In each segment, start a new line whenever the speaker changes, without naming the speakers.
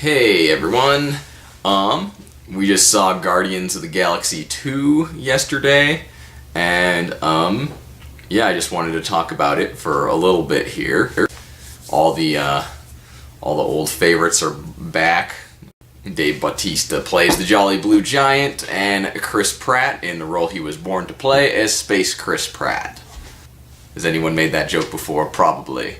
Hey everyone, we just saw Guardians of the Galaxy 2 yesterday, and yeah, I just wanted to talk about it for a little bit here. All the old favorites are back. Dave Bautista plays the Jolly Blue Giant, and Chris Pratt in the role he was born to play as Space Chris Pratt. Has anyone made that joke before? Probably.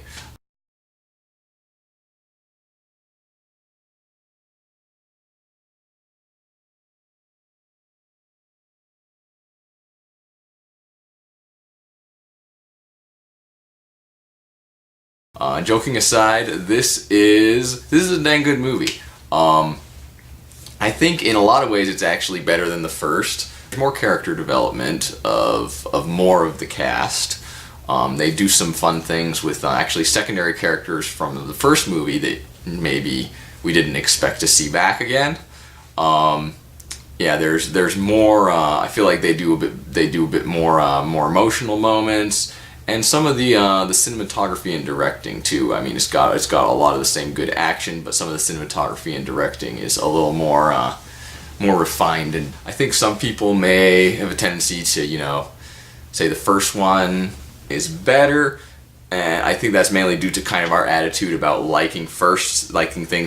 Joking aside, this is a dang good movie. I think in a lot of ways it's actually better than the first. There's more character development of more of the cast. They do some fun things with actually secondary characters from the first movie that maybe we didn't expect to see back again. Yeah, there's more. I feel like they do a bit more emotional moments. And some of the cinematography and directing too. I mean, it's got a lot of the same good action, but some of the cinematography and directing is a little more refined. And I think some people may have a tendency to, say the first one is better. And I think that's mainly due to kind of our attitude about liking things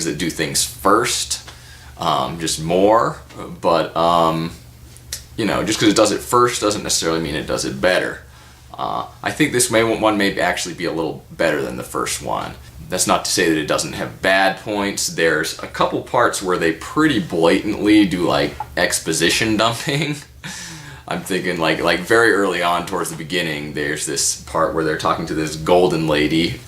that do things first, just more. But just because it does it first doesn't necessarily mean it does it better. I think this one may actually be a little better than the first one. That's not to say that it doesn't have bad points. There's a couple parts where they pretty blatantly do like exposition dumping. I'm thinking like very early on towards the beginning, there's this part where they're talking to this golden lady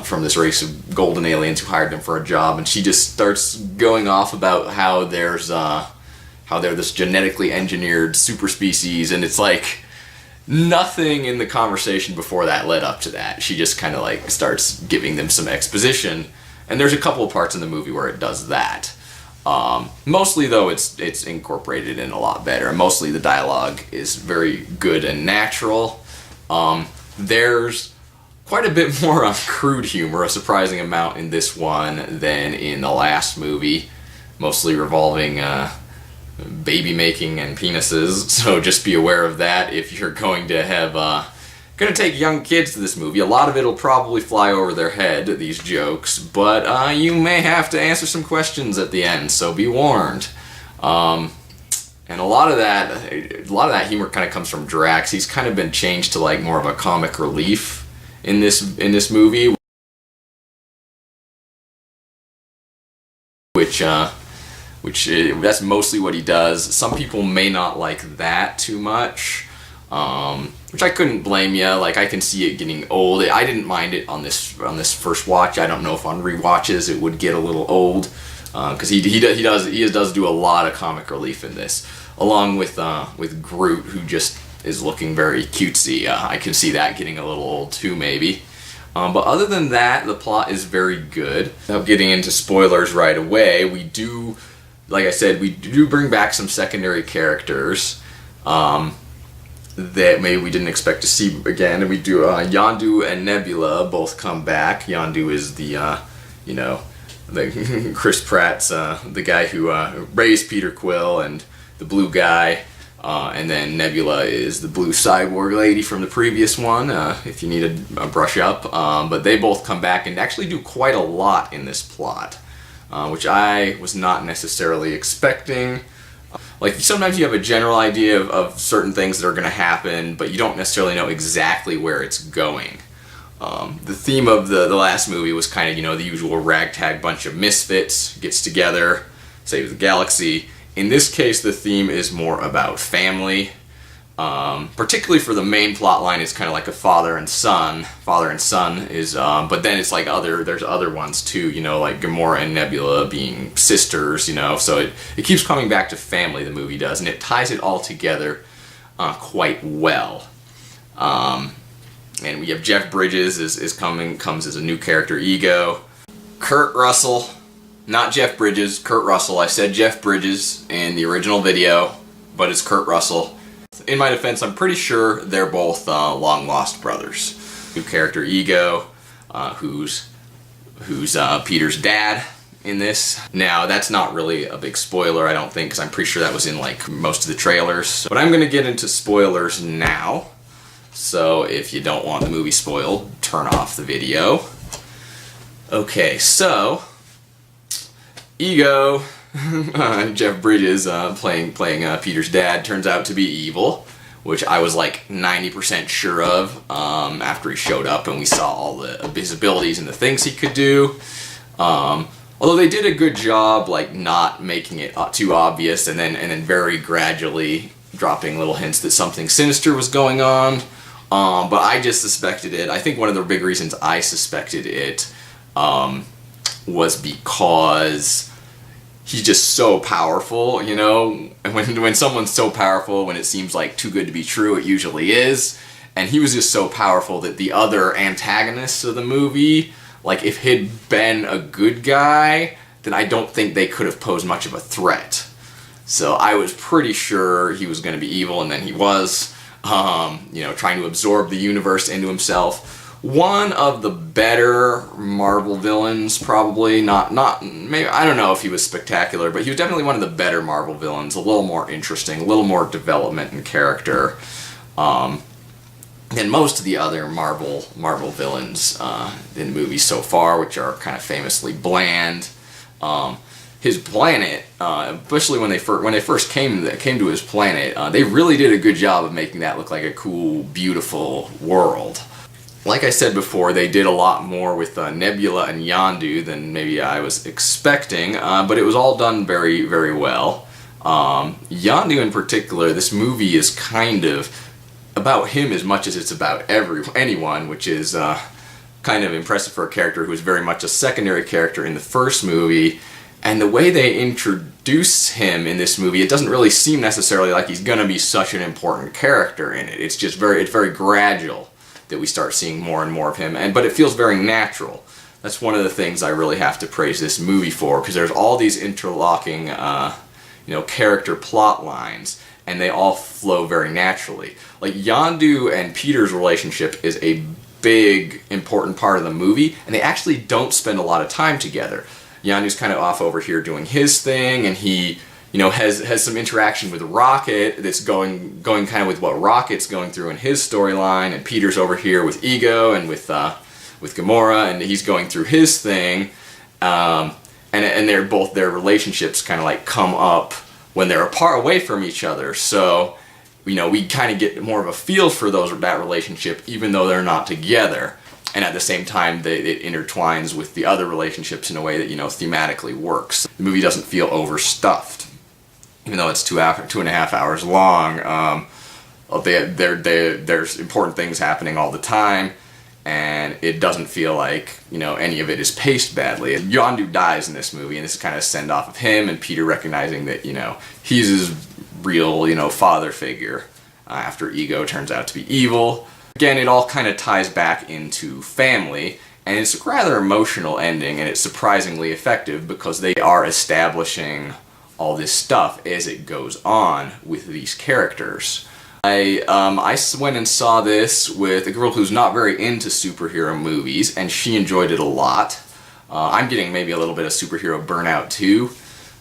from this race of golden aliens who hired them for a job, and she just starts going off about how they're this genetically engineered super species, and it's like nothing in the conversation before that led up to that. She just kind of like starts giving them some exposition, and there's a couple of parts in the movie where it does that. Mostly though, it's incorporated in a lot better. Mostly the dialogue is very good and natural. There's quite a bit more crude humor, a surprising amount in this one than in the last movie, mostly revolving baby making and penises, so just be aware of that if you're going to take young kids to this movie. A lot of it'll probably fly over their head, these jokes, but you may have to answer some questions at the end, so be warned. And a lot of that humor kind of comes from Drax. He's kind of been changed to like more of a comic relief in this movie, which that's mostly what he does. Some people may not like that too much, which I couldn't blame you. Like, I can see it getting old. I didn't mind it on this first watch. I don't know if on rewatches it would get a little old, because he does do a lot of comic relief in this, along with Groot, who just is looking very cutesy. I can see that getting a little old too, maybe. But other than that, the plot is very good. Without getting into spoilers right away, like I said, we do bring back some secondary characters that maybe we didn't expect to see again. And we do Yondu and Nebula both come back. Yondu is the Chris Pratt's the guy who raised Peter Quill and the blue guy, and then Nebula is the blue cyborg lady from the previous one. If you need a brush up, but they both come back and actually do quite a lot in this plot. Which I was not necessarily expecting. Like, sometimes you have a general idea of certain things that are going to happen, but you don't necessarily know exactly where it's going. The theme of the last movie was kind of, the usual ragtag bunch of misfits gets together, save the galaxy. In this case, the theme is more about family. Particularly for the main plot line, it's kind of like a father and son. Father and son is, but then it's like there's other ones too, like Gamora and Nebula being sisters, so it keeps coming back to family, the movie does, and it ties it all together quite well. And we have Jeff Bridges comes as a new character, Ego. Kurt Russell, not Jeff Bridges, Kurt Russell. I said Jeff Bridges in the original video, but it's Kurt Russell. In my defense, I'm pretty sure they're both long-lost brothers. New character Ego, who's Peter's dad in this. Now, that's not really a big spoiler, I don't think, because I'm pretty sure that was in like most of the trailers. But I'm going to get into spoilers now. So if you don't want the movie spoiled, turn off the video. Okay, so Ego, Jeff Bridges playing Peter's dad, turns out to be evil, which I was like 90% sure of after he showed up and we saw all his abilities and the things he could do. Although they did a good job like not making it too obvious and then very gradually dropping little hints that something sinister was going on. But I just suspected it. I think one of the big reasons I suspected it was because he's just so powerful, you know? And when someone's so powerful, when it seems like too good to be true, it usually is. And he was just so powerful that the other antagonists of the movie, like if he'd been a good guy, then I don't think they could have posed much of a threat. So I was pretty sure he was going to be evil, and then he was. You know, trying to absorb the universe into himself. One of the better Marvel villains, probably not maybe, I don't know if he was spectacular, but he was definitely one of the better Marvel villains. A little more interesting, a little more development and character than most of the other Marvel villains in the movies so far, which are kind of famously bland. His planet, especially when they first came to his planet, they really did a good job of making that look like a cool, beautiful world. Like I said before, they did a lot more with Nebula and Yondu than maybe I was expecting, but it was all done very, very well. Yondu in particular, this movie is kind of about him as much as it's about anyone, which is kind of impressive for a character who was very much a secondary character in the first movie. And the way they introduce him in this movie, it doesn't really seem necessarily like he's going to be such an important character in it. It's just very gradual that we start seeing more and more of him, but it feels very natural. That's one of the things I really have to praise this movie for, because there's all these interlocking, character plot lines, and they all flow very naturally. Like Yondu and Peter's relationship is a big, important part of the movie, and they actually don't spend a lot of time together. Yondu's kind of off over here doing his thing, and he, has some interaction with Rocket that's going kind of with what Rocket's going through in his storyline, and Peter's over here with Ego and with Gamora, and he's going through his thing, and their relationships kind of like come up when they're away from each other. So, we kind of get more of a feel for that relationship, even though they're not together. And at the same time, it intertwines with the other relationships in a way that, thematically works. The movie doesn't feel overstuffed. Even though it's 2.5 hours long, there's important things happening all the time, and it doesn't feel like, any of it is paced badly. Yondu dies in this movie, and this is kind of a send-off of him, and Peter recognizing that, he's his real, father figure after Ego turns out to be evil. Again, it all kind of ties back into family, and it's a rather emotional ending, and it's surprisingly effective because they are establishing all this stuff as it goes on with these characters. I went and saw this with a girl who's not very into superhero movies, and she enjoyed it a lot. I'm getting maybe a little bit of superhero burnout too,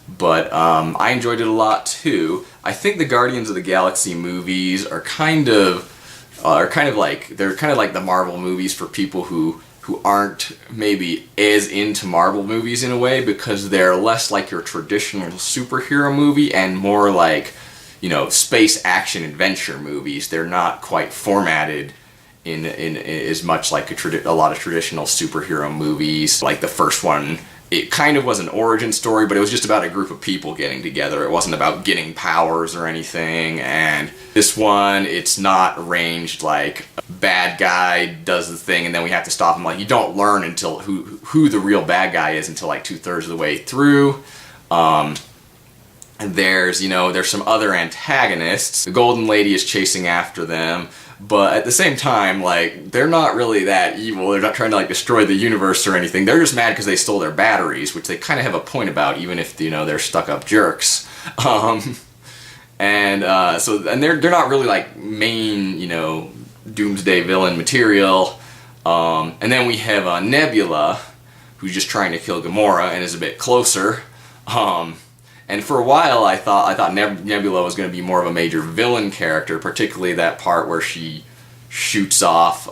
but I enjoyed it a lot too. I think the Guardians of the Galaxy movies are kind of like the Marvel movies for people who aren't maybe as into Marvel movies in a way, because they're less like your traditional superhero movie and more like, space action adventure movies. They're not quite formatted in as much like a lot of traditional superhero movies. Like the first one, it kind of was an origin story, but it was just about a group of people getting together. It wasn't about getting powers or anything. And this one, it's not arranged like bad guy does the thing and then we have to stop him. Like, you don't learn until who the real bad guy is until like 2/3 of the way through. And there's some other antagonists. The Golden Lady is chasing after them. But at the same time, like, they're not really that evil. They're not trying to, like, destroy the universe or anything. They're just mad because they stole their batteries, which they kind of have a point about, even if, they're stuck-up jerks. And they're not really, like, main, doomsday villain material. And then we have Nebula, who's just trying to kill Gamora and is a bit closer. And for a while I thought Nebula was going to be more of a major villain character, particularly that part where she shoots off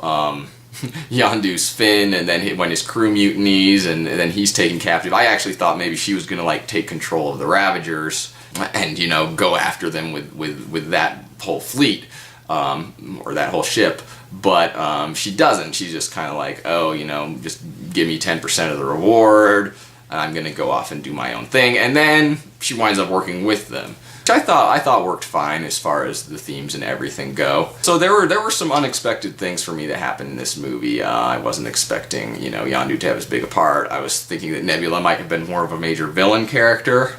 Yondu's fin, and then when his crew mutinies, and then he's taken captive. I actually thought maybe she was going to like take control of the Ravagers and, you know, go after them with that whole fleet, or that whole ship. But she doesn't. She's just kind of like, oh, you know, just give me 10% of the reward, and I'm going to go off and do my own thing. And then she winds up working with them, which I thought worked fine as far as the themes and everything go. So there were some unexpected things for me that happened in this movie. I wasn't expecting, you know, Yondu to have as big a part. I was thinking that Nebula might have been more of a major villain character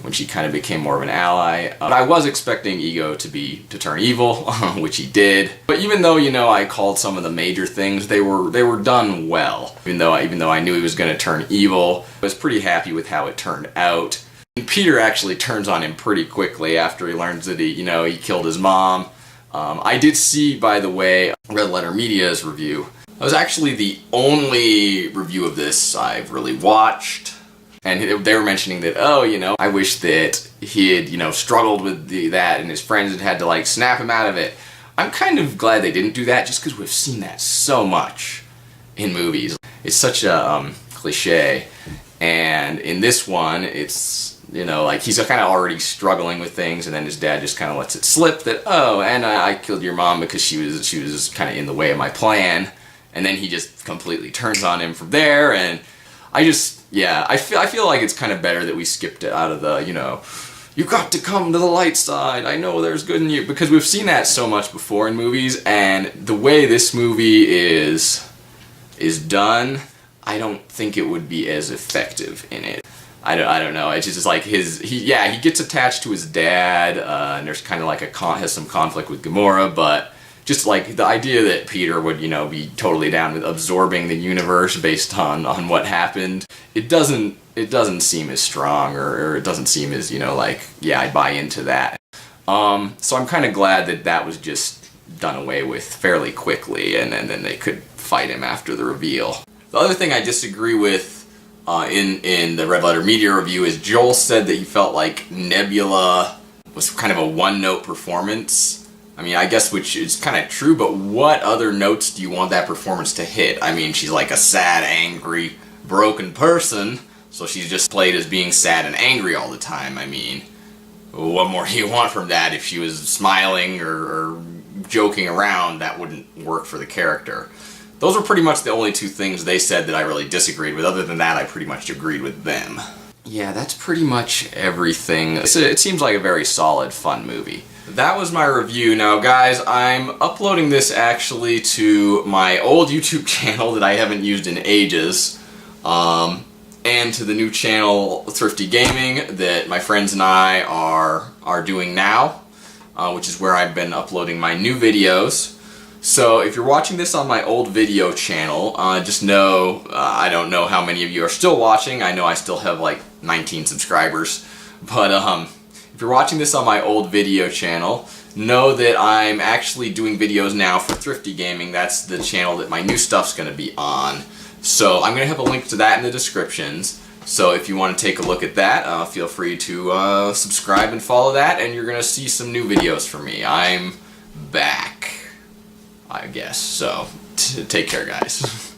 when she kind of became more of an ally. But I was expecting Ego to turn evil, which he did. But even though, you know, I called some of the major things, they were done well. Even though I knew he was going to turn evil, I was pretty happy with how it turned out. And Peter actually turns on him pretty quickly after he learns that he killed his mom. I did see, by the way, Red Letter Media's review. That was actually the only review of this I've really watched. And they were mentioning that, oh, you know, I wish that he had, you know, struggled with that and his friends had to, like, snap him out of it. I'm kind of glad they didn't do that, just because we've seen that so much in movies. It's such a cliche. And in this one, it's, you know, like, he's kind of already struggling with things, and then his dad just kind of lets it slip that, oh, and I killed your mom because she was kind of in the way of my plan. And then he just completely turns on him from there, and I feel like it's kind of better that we skipped it out of the, you know, you've got to come to the light side, I know there's good in you, because we've seen that so much before in movies, and the way this movie is done, I don't think it would be as effective in it. I don't know, it's just like he gets attached to his dad, and there's kind of like has some conflict with Gamora, but just like the idea that Peter would, you know, be totally down with absorbing the universe based on what happened, it doesn't seem as strong, or it doesn't seem as, you know, like, yeah, I buy into that. So I'm kind of glad that was just done away with fairly quickly, and then they could fight him after the reveal. The other thing I disagree with in the Red Letter Media review is Joel said that he felt like Nebula was kind of a one-note performance. I mean, I guess, which is kind of true, but what other notes do you want that performance to hit? I mean, she's like a sad, angry, broken person, so she's just played as being sad and angry all the time. I mean, what more do you want from that? If she was smiling or joking around, that wouldn't work for the character. Those were pretty much the only two things they said that I really disagreed with. Other than that, I pretty much agreed with them. Yeah, that's pretty much everything. It seems like a very solid, fun movie. That was my review. Now, guys, I'm uploading this actually to my old YouTube channel that I haven't used in ages, and to the new channel Thrifty Gaming that my friends and I are doing now, which is where I've been uploading my new videos. So if you're watching this on my old video channel, just know, I don't know how many of you are still watching. I know I still have like 19 subscribers, but if you're watching this on my old video channel, know that I'm actually doing videos now for Thrifty Gaming. That's the channel that my new stuff's going to be on. So I'm going to have a link to that in the descriptions. So if you want to take a look at that, feel free to subscribe and follow that, and you're going to see some new videos from me. I'm back, I guess. So take care, guys.